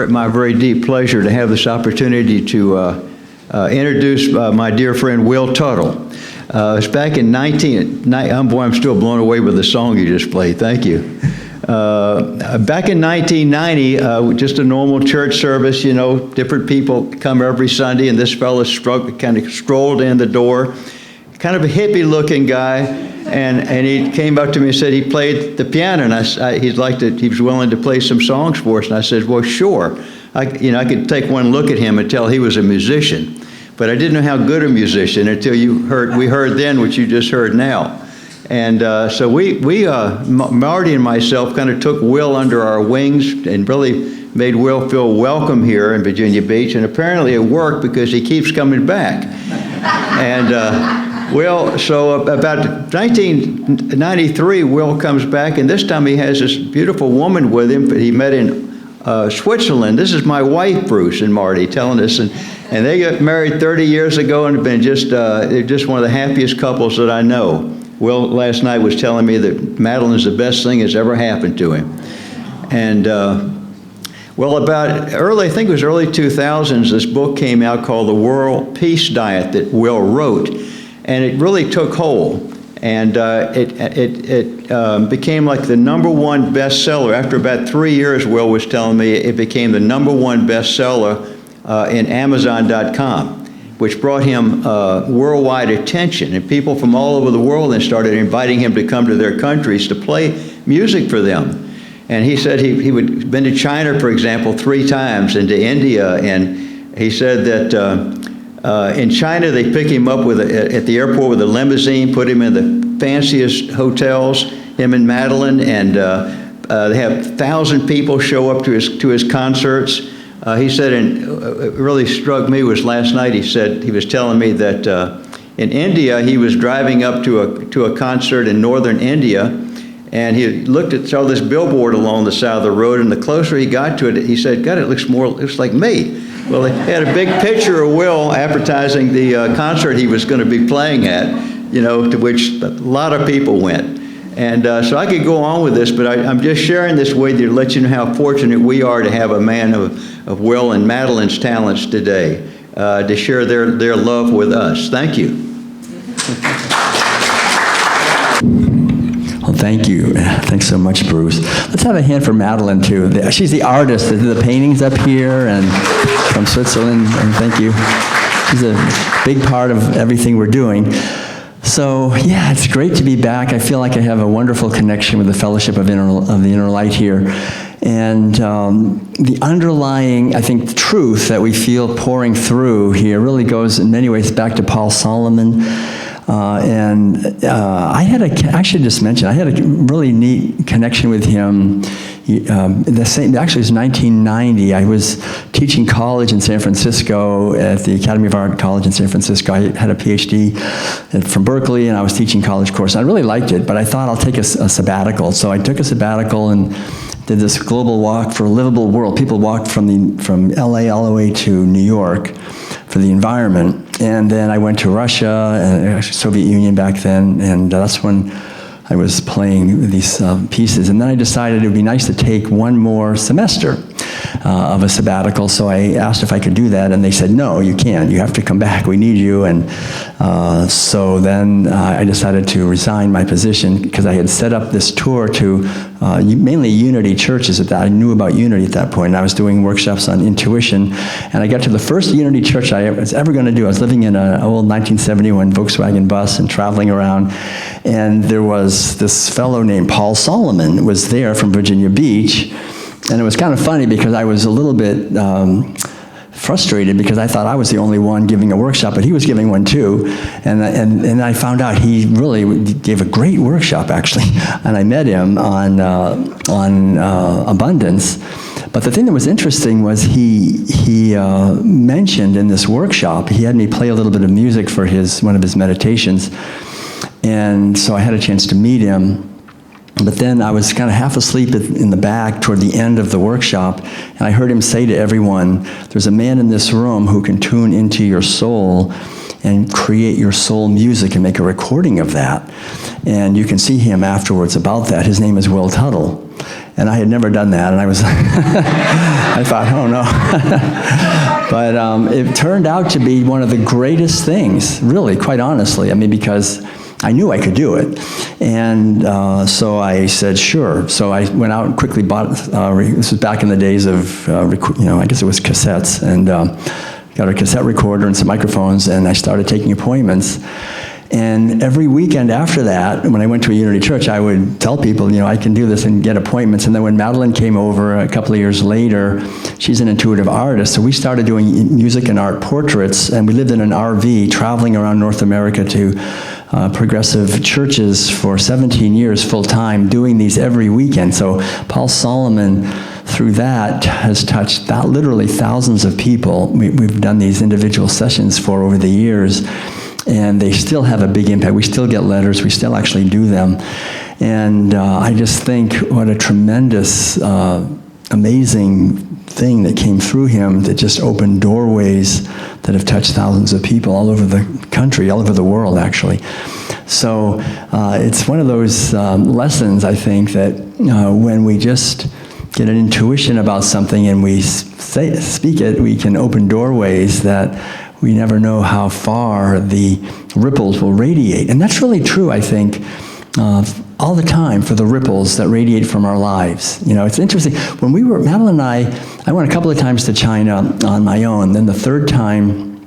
my very deep pleasure to have this opportunity to introduce my dear friend Will Tuttle. It's back in I'm still blown away with the song you just played. Thank you. Back in 1990, just a normal church service, you know, different people come every Sunday, and this fellow kind of strolled in the door, kind of a hippie-looking guy, and he came up to me and said he played the piano, and he was willing to play some songs for us, and I said, well, sure. I could take one look at him and tell he was a musician. But I didn't know how good a musician until we heard then what you just heard now. And so Marty and myself kind of took Will under our wings and really made Will feel welcome here in Virginia Beach. And apparently it worked because he keeps coming back. And so about 1993, Will comes back, and this time he has this beautiful woman with him that he met in Switzerland. This is my wife, Bruce and Marty, telling us, and they got married 30 years ago and have been they're just one of the happiest couples that I know. Will last night was telling me that Madeline's the best thing that's ever happened to him. And I think it was early 2000s, this book came out called The World Peace Diet that Will wrote, and it really took hold. And it became like the #1 bestseller. After about 3 years, Will was telling me, it became the #1 bestseller in Amazon.com, which brought him worldwide attention. And people from all over the world then started inviting him to come to their countries to play music for them. And he said he would been to China, for example, 3 times, and to India. And he said that in China, they pick him up at the airport with a limousine, put him in the fanciest hotels, him and Madeline, and they have 1,000 people show up to his concerts. He said, and it really struck me was last night, he was telling me that in India, he was driving up to a concert in northern India, and he saw this billboard along the side of the road, and the closer he got to it, he said, God, it looks like me. Well, they had a big picture of Will advertising the concert he was going to be playing at, to which a lot of people went. And so I could go on with this, but I'm just sharing this with you to let you know how fortunate we are to have a man of Will and Madeline's talents today to share their love with us. Thank you. Well, thank you. Thanks so much, Bruce. Let's have a hand for Madeline, too. She's the artist. The paintings up here and from Switzerland, and thank you. She's a big part of everything we're doing. So, yeah, it's great to be back. I feel like I have a wonderful connection with the Fellowship of the Inner Light here. And the underlying, I think, truth that we feel pouring through here really goes in many ways back to Paul Solomon. I had a really neat connection with him. Actually, it was 1990. I was teaching college in San Francisco at the Academy of Art College in San Francisco. I had a PhD from Berkeley, and I was teaching college course. I really liked it, but I thought I'll take a sabbatical. So I took a sabbatical and did this global walk for a livable world. People walked from LA all the way to New York for the environment. And then I went to Russia, and actually Soviet Union back then, and that's when I was playing these pieces. And then I decided it would be nice to take one more semester of a sabbatical, so I asked if I could do that, and they said, no, you can't. You have to come back. We need you. And so then I decided to resign my position because I had set up this tour to mainly Unity churches. I knew about Unity at that point, and I was doing workshops on intuition. And I got to the first Unity church I was ever going to do. I was living in an old 1971 Volkswagen bus and traveling around, and there was this fellow named Paul Solomon was there from Virginia Beach. And it was kind of funny because I was a little bit frustrated because I thought I was the only one giving a workshop, but he was giving one too. And I found out he really gave a great workshop, actually. And I met him on abundance. But the thing that was interesting was he mentioned in this workshop, he had me play a little bit of music for one of his meditations. And so I had a chance to meet him. But then I was kind of half asleep in the back toward the end of the workshop, and I heard him say to everyone, there's a man in this room who can tune into your soul and create your soul music and make a recording of that. And you can see him afterwards about that. His name is Will Tuttle. And I had never done that, and I was, I thought, oh no. But it turned out to be one of the greatest things, really, quite honestly. I mean, because I knew I could do it. And so I said, sure. So I went out and quickly bought, this was back in the days of, I guess it was cassettes, and got a cassette recorder and some microphones, and I started taking appointments. And every weekend after that, when I went to a Unity church, I would tell people, I can do this and get appointments. And then when Madeline came over a couple of years later, she's an intuitive artist, so we started doing music and art portraits, and we lived in an RV traveling around North America to progressive churches for 17 years full-time, doing these every weekend. So Paul Solomon, through that, has touched literally thousands of people. We've done these individual sessions for over the years, and they still have a big impact. We still get letters. We still actually do them. And I just think what a tremendous, amazing thing that came through him that just opened doorways that have touched thousands of people all over the country, all over the world, actually. So it's one of those lessons, I think, that when we just get an intuition about something and we speak it, we can open doorways that we never know how far the ripples will radiate. And that's really true, I think, all the time for the ripples that radiate from our lives. It's interesting. When Madeline and I went a couple of times to China on my own. Then the third time,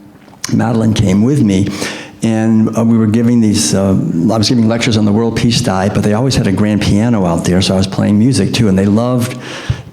Madeline came with me. And we were giving these, I was giving lectures on the World Peace Diet, but they always had a grand piano out there, so I was playing music too, and they loved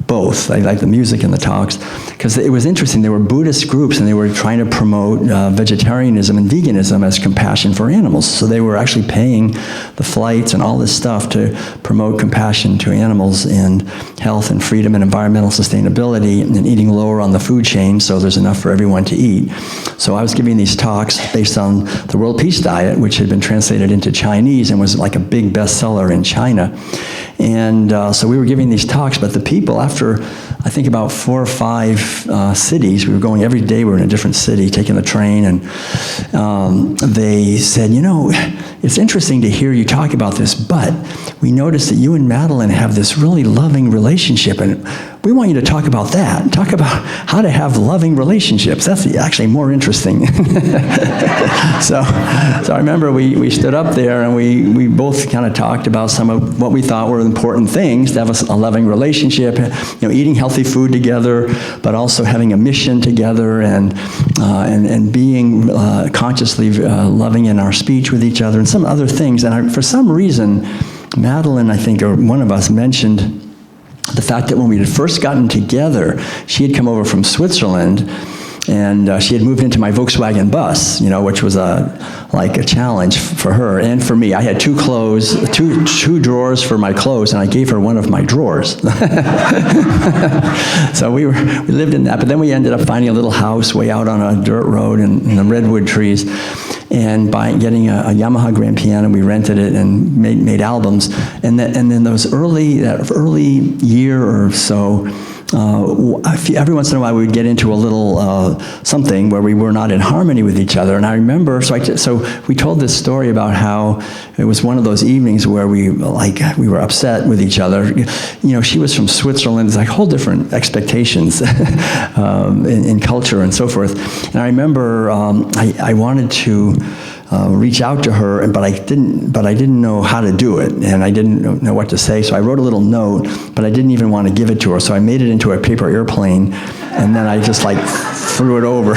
both. They liked the music and the talks, because it was interesting. There were Buddhist groups, and they were trying to promote vegetarianism and veganism as compassion for animals. So they were actually paying the flights and all this stuff to promote compassion to animals and health and freedom and environmental sustainability and eating lower on the food chain so there's enough for everyone to eat. So I was giving these talks based on the World Peace Diet, which had been translated into Chinese and was like a big bestseller in China. And so we were giving these talks, but the people, after I think about 4 or 5 cities, we were going every day, we were in a different city, taking the train, and they said, it's interesting to hear you talk about this, but we noticed that you and Madeline have this really loving relationship, and we want you to talk about that. Talk about how to have loving relationships. That's actually more interesting. So I remember we stood up there and we both kind of talked about some of what we thought were important things to have a loving relationship, eating healthy food together, but also having a mission together and being consciously loving in our speech with each other and some other things. And for some reason, Madeline, I think, or one of us mentioned the fact that when we had first gotten together, she had come over from Switzerland, and she had moved into my Volkswagen bus, which was like a challenge for her and for me. I had two drawers for my clothes, and I gave her one of my drawers. So we lived in that, but then we ended up finding a little house way out on a dirt road in the redwood trees, and getting a Yamaha grand piano. We rented it and made albums, and then that early year or so, every once in a while we would get into a little something where we were not in harmony with each other. And I remember, so we told this story about how it was one of those evenings where we were upset with each other. She was from Switzerland. It's like whole different expectations in culture and so forth. And I remember I wanted to reach out to her, but I didn't know how to do it, and I didn't know what to say. So I wrote a little note, but I didn't even want to give it to her. So I made it into a paper airplane, and then I just threw it over.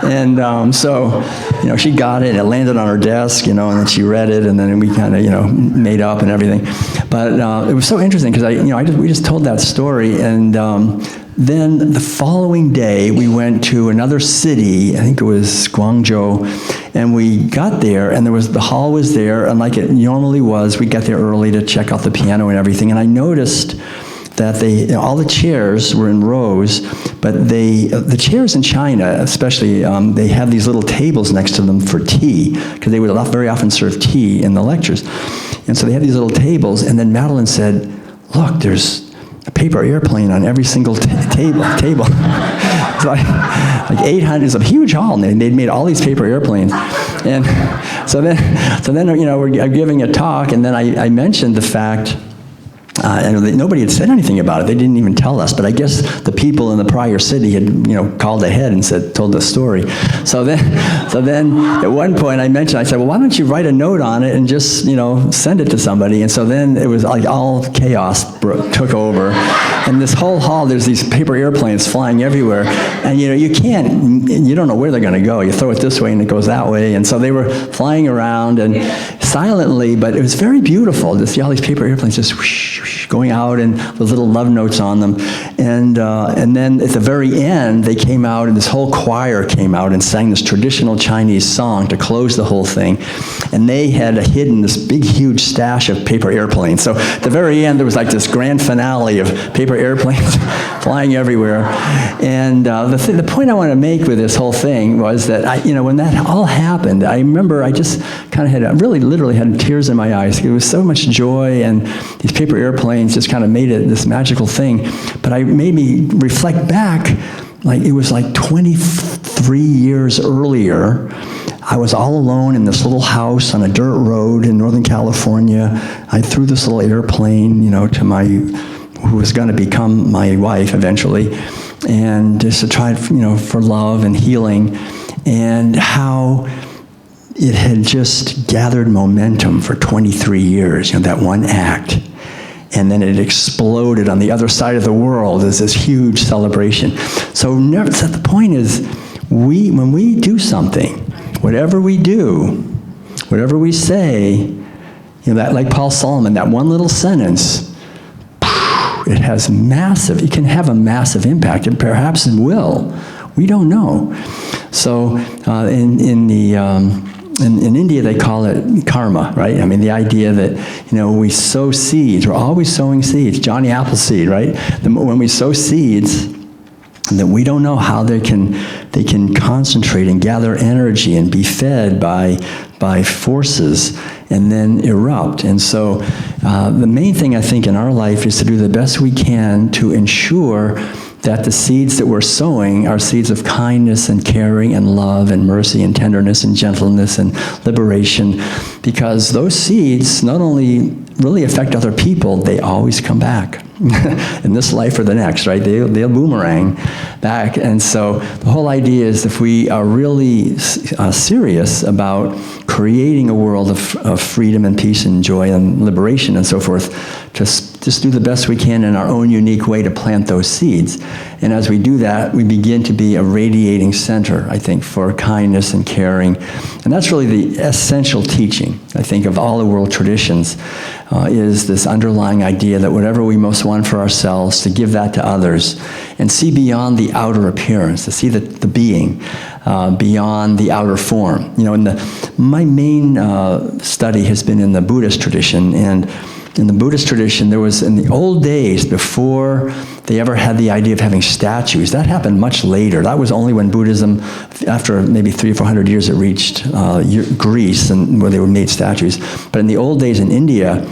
and so she got it, and it landed on her desk, and then she read it, and then we kind of made up and everything. But it was so interesting because we just told that story, and then the following day, we went to another city, I think it was Guangzhou, and we got there, and the hall was there, and like it normally was, we got there early to check out the piano and everything, and I noticed that all the chairs were in rows, but the chairs in China, especially, they have these little tables next to them for tea, because they would very often serve tea in the lectures. And so they had these little tables, and then Madeline said, look, there's a paper airplane on every single table. It's like 800, it's a huge hall, and they'd made all these paper airplanes. And so then we're giving a talk, and then I mentioned the fact And nobody had said anything about it. They didn't even tell us. But I guess the people in the prior city had, called ahead and told the story. So then, at one point I said, well, why don't you write a note on it and just, send it to somebody? And so then it was like all chaos took over. And this whole hall, there's these paper airplanes flying everywhere. And, you don't know where they're going to go. You throw it this way and it goes that way. And so they were flying around and silently, but it was very beautiful to see all these paper airplanes just whoosh, whoosh, going out and the little love notes on them. And then at the very end, they came out and this whole choir came out and sang this traditional Chinese song to close the whole thing. And they had hidden this big, huge stash of paper airplanes. So at the very end, there was like this grand finale of paper airplanes flying everywhere. And the point I want to make with this whole thing was that, when that all happened, I remember I just kind of literally had tears in my eyes. It was so much joy, and these paper airplanes just kind of made it this magical thing. But it made me reflect back, like it was like 23 years earlier. I was all alone in this little house on a dirt road in Northern California. I threw this little airplane, who was going to become my wife eventually, and just to try, for love and healing, and how it had just gathered momentum for 23 years, that one act. And then it exploded on the other side of the world as this huge celebration. So the point is, when we do something, whatever we do, whatever we say, that like Paul Solomon, that one little sentence, it can have a massive impact, and perhaps it will. We don't know. So in India, they call it karma, right? I mean, the idea that, we sow seeds. We're always sowing seeds. Johnny Appleseed, right? When we sow seeds, that we don't know how they can concentrate and gather energy and be fed by forces and then erupt. And so the main thing I think in our life is to do the best we can to ensure that the seeds that we're sowing are seeds of kindness and caring and love and mercy and tenderness and gentleness and liberation, because those seeds not only really affect other people, they always come back in this life or the next, right? They'll boomerang back. And so the whole idea is, if we are really serious about creating a world of freedom and peace and joy and liberation and so forth, just do the best we can in our own unique way to plant those seeds. And as we do that, we begin to be a radiating center, I think, for kindness and caring. And that's really the essential teaching, I think, of all the world traditions, is this underlying idea that whatever we most want for ourselves, to give that to others and see beyond the outer appearance, to see the being beyond the outer form. My main study has been in the Buddhist tradition, and in the Buddhist tradition, there was, in the old days, before they ever had the idea of having statues, that happened much later. That was only when Buddhism, after maybe 300 or 400 years, it reached Greece, and where they were made statues. But in the old days in India,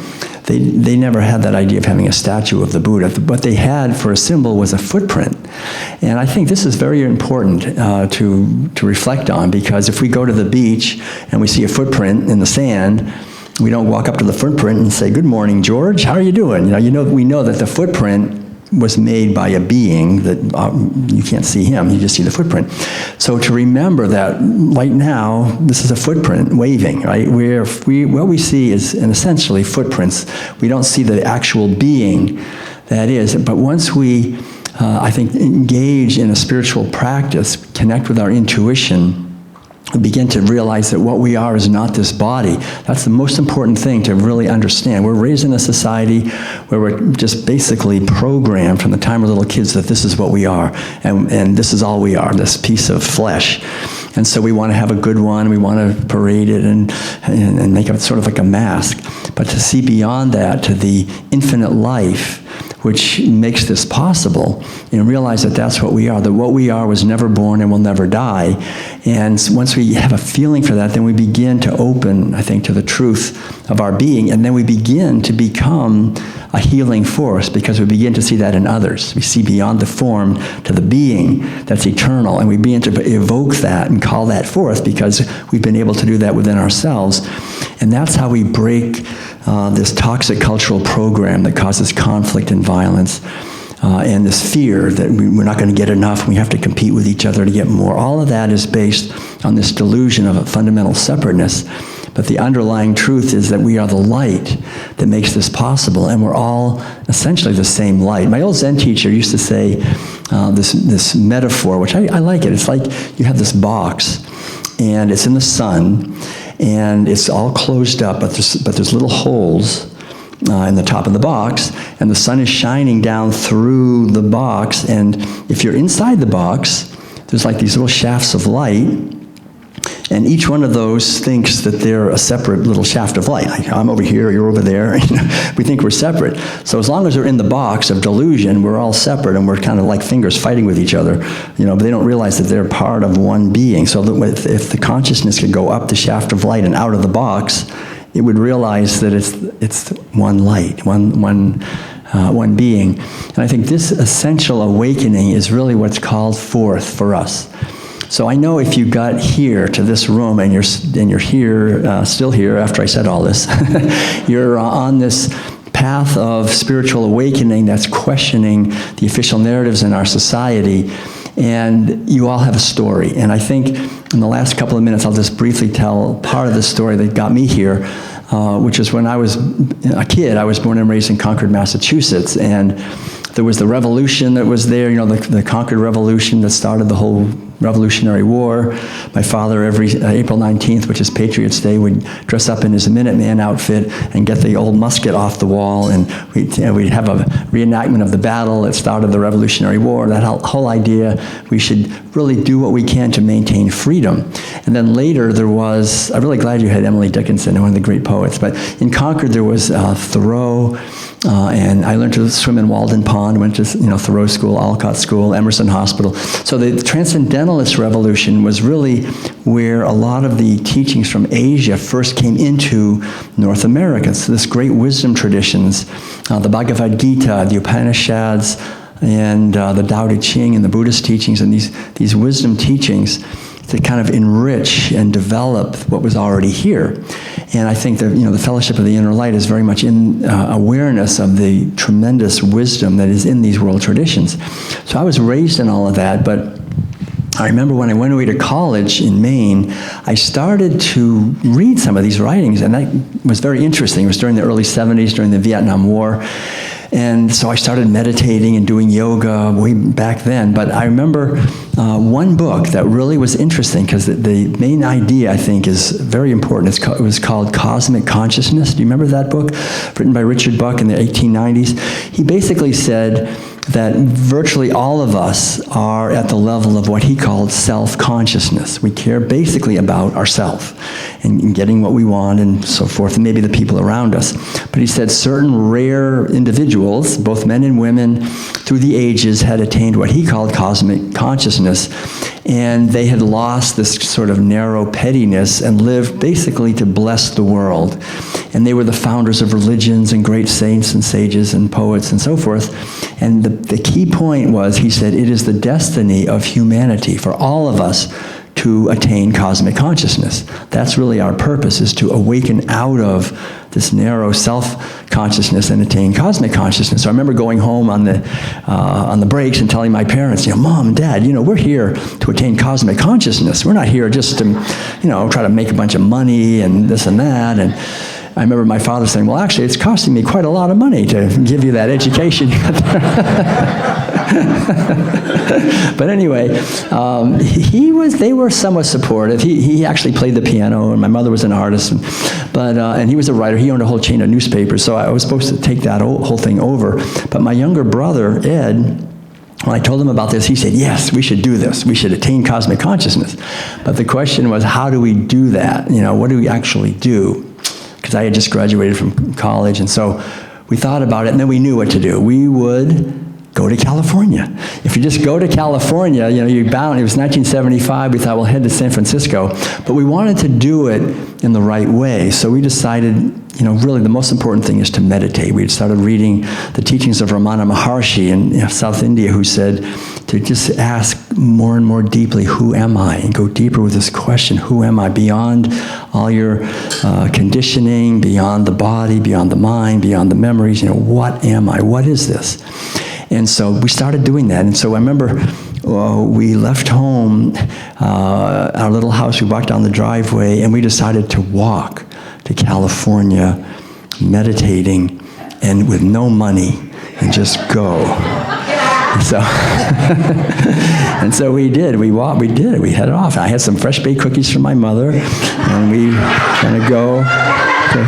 they never had that idea of having a statue of the Buddha. What they had for a symbol was a footprint. And I think this is very important to reflect on, because if we go to the beach and we see a footprint in the sand, we don't walk up to the footprint and say, "Good morning, George. How are you doing?" We know that the footprint was made by a being that you can't see him, you just see the footprint. So to remember that right now, this is a footprint waving, right? What we see is essentially footprints. We don't see the actual being that is. But once we, I think, engage in a spiritual practice, connect with our intuition, we begin to realize that what we are is not this body. That's the most important thing to really understand. We're raised in a society where we're just basically programmed from the time we're little kids that this is what we are, and this is all we are, this piece of flesh. And so we want to have a good one, we want to parade it and make it sort of like a mask. But to see beyond that to the infinite life which makes this possible, and realize that that's what we are, that what we are was never born and will never die. And once we have a feeling for that, then we begin to open, I think, to the truth of our being, and then we begin to become a healing force because we begin to see that in others. We see beyond the form to the being that's eternal, and we begin to evoke that and call that forth because we've been able to do that within ourselves. And that's how we break this toxic cultural program that causes conflict and violence. And this fear that we're not going to get enough, we have to compete with each other to get more. All of that is based on this delusion of a fundamental separateness. But the underlying truth is that we are the light that makes this possible, and we're all essentially the same light. My old Zen teacher used to say this metaphor, which I like it. It's like you have this box, and it's in the sun, and it's all closed up, but there's little holes in the top of the box, and the sun is shining down through the box, and if you're inside the box, there's like these little shafts of light, and each one of those thinks that they're a separate little shaft of light. Like, I'm over here, you're over there. We think we're separate. So as long as we're in the box of delusion, we're all separate, and we're kind of like fingers fighting with each other, but they don't realize that they're part of one being. So that if the consciousness could go up the shaft of light and out of the box, it would realize that it's one light, one being. And I think this essential awakening is really what's called forth for us. So I know if you got here to this room and you're here, still here after I said all this, you're on this path of spiritual awakening that's questioning the official narratives in our society. And you all have a story. And I think in the last couple of minutes, I'll just briefly tell part of the story that got me here, which is when I was a kid. I was born and raised in Concord, Massachusetts. And there was the revolution that was there, the Concord Revolution that started the whole Revolutionary War. My father, every April 19th, which is Patriots Day, would dress up in his Minuteman outfit and get the old musket off the wall, and we'd have a reenactment of the battle that started the Revolutionary War. That whole idea, we should really do what we can to maintain freedom. And then later there was, I'm really glad you had Emily Dickinson, one of the great poets, but in Concord there was Thoreau, and I learned to swim in Walden Pond, went to Thoreau School, Alcott School, Emerson Hospital. So the Transcendentalist Revolution was really where a lot of the teachings from Asia first came into North America. So this great wisdom traditions, the Bhagavad Gita, the Upanishads, and the Tao Te Ching and the Buddhist teachings, and these wisdom teachings to kind of enrich and develop what was already here. And I think that the Fellowship of the Inner Light is very much in awareness of the tremendous wisdom that is in these world traditions. So I was raised in all of that, but I remember when I went away to college in Maine, I started to read some of these writings, and that was very interesting. It was during the early 70s, during the Vietnam War. And so I started meditating and doing yoga way back then. But I remember one book that really was interesting, because the main idea, I think, is very important. It was called Cosmic Consciousness. Do you remember that book? Written by Richard Buck in the 1890s. He basically said that virtually all of us are at the level of what he called self-consciousness. We care basically about ourselves and getting what we want and so forth, and maybe the people around us. But he said certain rare individuals, both men and women, through the ages had attained what he called cosmic consciousness, and they had lost this sort of narrow pettiness and lived basically to bless the world. And they were the founders of religions and great saints and sages and poets and so forth. And the key point was, he said, it is the destiny of humanity for all of us to attain cosmic consciousness. That's really our purpose, is to awaken out of this narrow self-consciousness and attain cosmic consciousness. So I remember going home on the breaks and telling my parents, Mom and Dad, we're here to attain cosmic consciousness. We're not here just to, try to make a bunch of money and this and that. And I remember my father saying, well, actually, it's costing me quite a lot of money to give you that education you got there. But anyway, they were somewhat supportive. He actually played the piano, and my mother was an artist, and he was a writer. He owned a whole chain of newspapers, so I was supposed to take that whole thing over. But my younger brother, Ed, when I told him about this, he said, yes, we should do this. We should attain cosmic consciousness. But the question was, how do we do that? What do we actually do? Because I had just graduated from college, and so we thought about it, and then we knew what to do. We would go to California. If you just go to California, you're bound. It was 1975. We thought we'll head to San Francisco, but we wanted to do it in the right way. So we decided, really the most important thing is to meditate. We had started reading the teachings of Ramana Maharshi in South India, who said to just ask more and more deeply, who am I? And go deeper with this question, who am I? Beyond all your conditioning, beyond the body, beyond the mind, beyond the memories, what am I? What is this? And so we started doing that. And so I remember we left home, our little house, we walked down the driveway, and we decided to walk to California, meditating, and with no money, and just go. And so we did. We walked. We did it. We headed off. I had some fresh baked cookies from my mother, and we were going to go to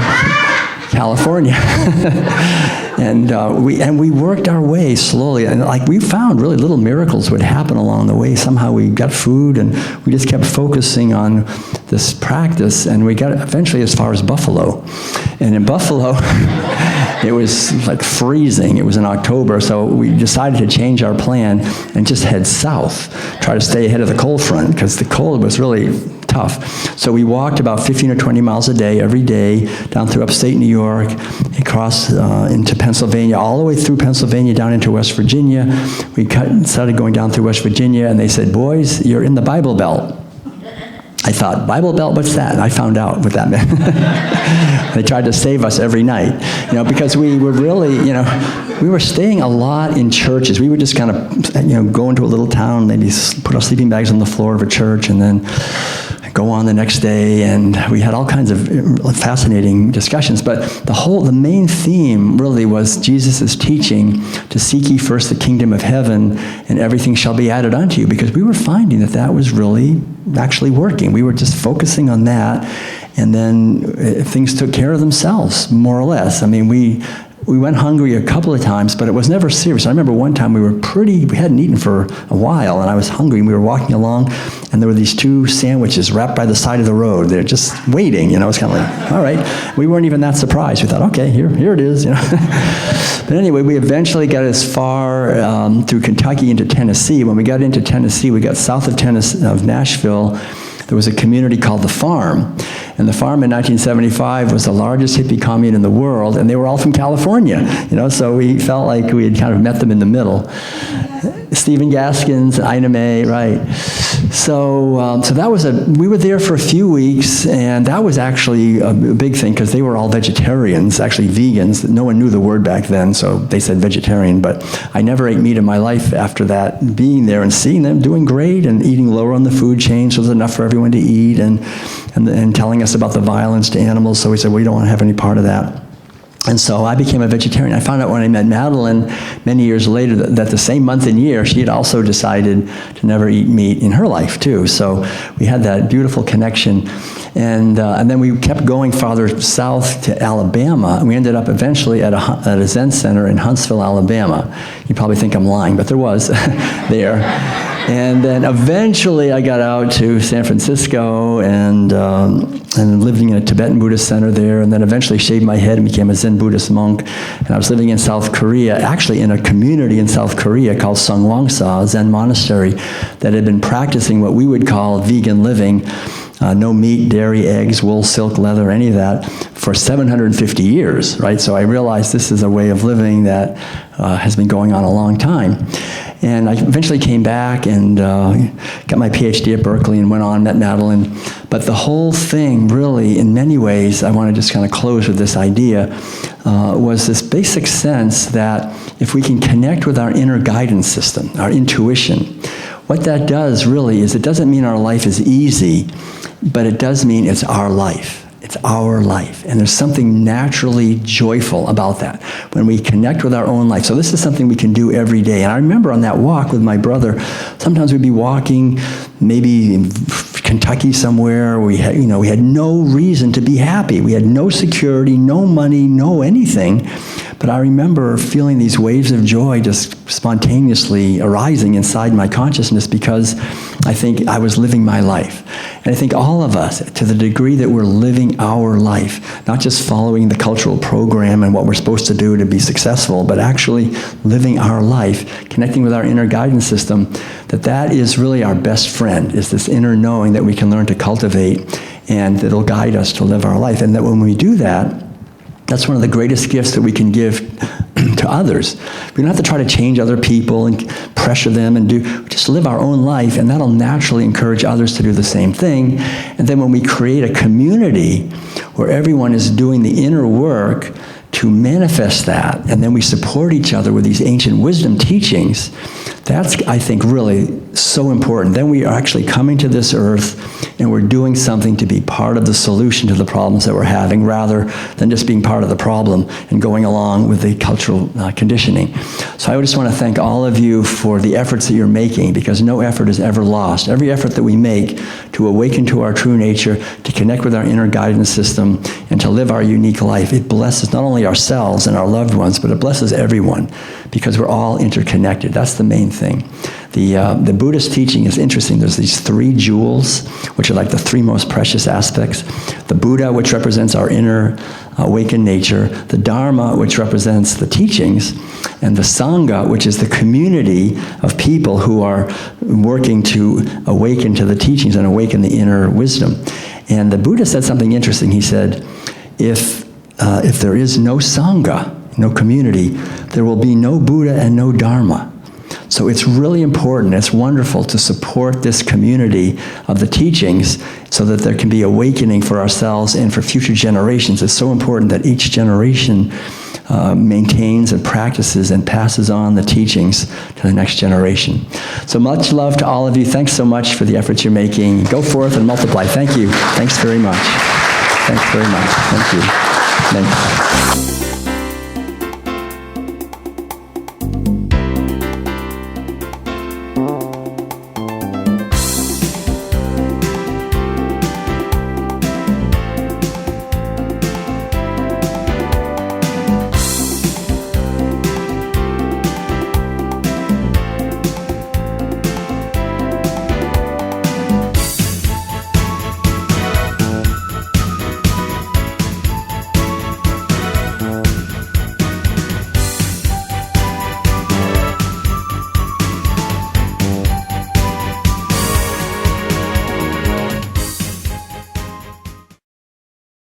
California. And we worked our way slowly, and we found really little miracles would happen along the way. Somehow we got food, and we just kept focusing on this practice, and we got eventually as far as Buffalo. And in Buffalo, it was like freezing. It was in October, so we decided to change our plan and just head south, try to stay ahead of the cold front, because the cold was really tough. So we walked about 15 or 20 miles a day, every day, down through upstate New York, across into Pennsylvania, all the way through Pennsylvania, down into West Virginia. We started going down through West Virginia, and they said, boys, you're in the Bible Belt. I thought, Bible Belt, what's that? And I found out what that meant. They tried to save us every night, because we would really, we were staying a lot in churches. We would just kind of, go into a little town, maybe put our sleeping bags on the floor of a church, and then go on the next day, and we had all kinds of fascinating discussions. But the main theme really was Jesus' teaching to seek ye first the kingdom of heaven, and everything shall be added unto you, because we were finding that was really actually working. We were just focusing on that, and then things took care of themselves, more or less. I mean, we went hungry a couple of times, but it was never serious. I remember one time we hadn't eaten for a while, and I was hungry, and we were walking along, and there were these 2 sandwiches wrapped by the side of the road. They're just waiting, It's kind of like, all right. We weren't even that surprised. We thought, okay, here it is, But anyway, we eventually got as far through Kentucky into Tennessee. When we got into Tennessee, we got south of Nashville. There was a community called The Farm. And The Farm in 1975 was the largest hippie commune in the world, and they were all from California, so we felt like we had kind of met them in the middle. Stephen Gaskins, Ina May, right. So that was we were there for a few weeks, and that was actually a big thing, because they were all vegetarians, actually vegans. No one knew the word back then, so they said vegetarian, but I never ate meat in my life after that, being there and seeing them doing great and eating lower on the food chain, so there's enough for everyone to eat, and telling us about the violence to animals, so we said, we don't want to have any part of that. And so I became a vegetarian. I found out when I met Madeline many years later that the same month and year, she had also decided to never eat meat in her life, too. So we had that beautiful connection. And then we kept going farther south to Alabama. And we ended up eventually at a Zen center in Huntsville, Alabama. You probably think I'm lying, but there was there. And then eventually I got out to San Francisco and living in a Tibetan Buddhist center there, and then eventually shaved my head and became a Zen Buddhist monk. And I was living in South Korea, actually in a community in South Korea called Sungwangsa Zen Monastery, that had been practicing what we would call vegan living. No meat, dairy, eggs, wool, silk, leather, any of that, for 750 years, right? So I realized this is a way of living that has been going on a long time. And I eventually came back and got my PhD at Berkeley and went on, met Madeline. But the whole thing really, in many ways, I want to just kind of close with this idea, was this basic sense that if we can connect with our inner guidance system, our intuition, what that does really is it doesn't mean our life is easy, but it does mean it's our life. It's our life. And there's something naturally joyful about that when we connect with our own life. So this is something we can do every day. And I remember on that walk with my brother, sometimes we'd be walking maybe in Kentucky somewhere. We had no reason to be happy. We had no security, no money, no anything. But I remember feeling these waves of joy just spontaneously arising inside my consciousness because I think I was living my life. And I think all of us, to the degree that we're living our life, not just following the cultural program and what we're supposed to do to be successful, but actually living our life, connecting with our inner guidance system, that is really our best friend, is this inner knowing that we can learn to cultivate and that'll guide us to live our life. And that when we do that, that's one of the greatest gifts that we can give to others. We don't have to try to change other people and pressure them and just live our own life, and that'll naturally encourage others to do the same thing. And then when we create a community where everyone is doing the inner work to manifest that, and then we support each other with these ancient wisdom teachings, that's, I think, really so important. Then we are actually coming to this earth and we're doing something to be part of the solution to the problems that we're having, rather than just being part of the problem and going along with the cultural conditioning. So I just want to thank all of you for the efforts that you're making, because no effort is ever lost. Every effort that we make to awaken to our true nature, to connect with our inner guidance system, and to live our unique life, it blesses not only ourselves and our loved ones, but it blesses everyone, because we're all interconnected. That's the main thing. The Buddhist teaching is interesting. There's these 3 jewels, which are like the 3 most precious aspects. The Buddha, which represents our inner awakened nature. The Dharma, which represents the teachings. And the Sangha, which is the community of people who are working to awaken to the teachings and awaken the inner wisdom. And the Buddha said something interesting. He said, if there is no Sangha, no community, there will be no Buddha and no Dharma. So it's really important, it's wonderful to support this community of the teachings so that there can be awakening for ourselves and for future generations. It's so important that each generation maintains and practices and passes on the teachings to the next generation. So much love to all of you. Thanks so much for the efforts you're making. Go forth and multiply. Thank you. Thanks very much. Thanks very much. Thank you. Thanks.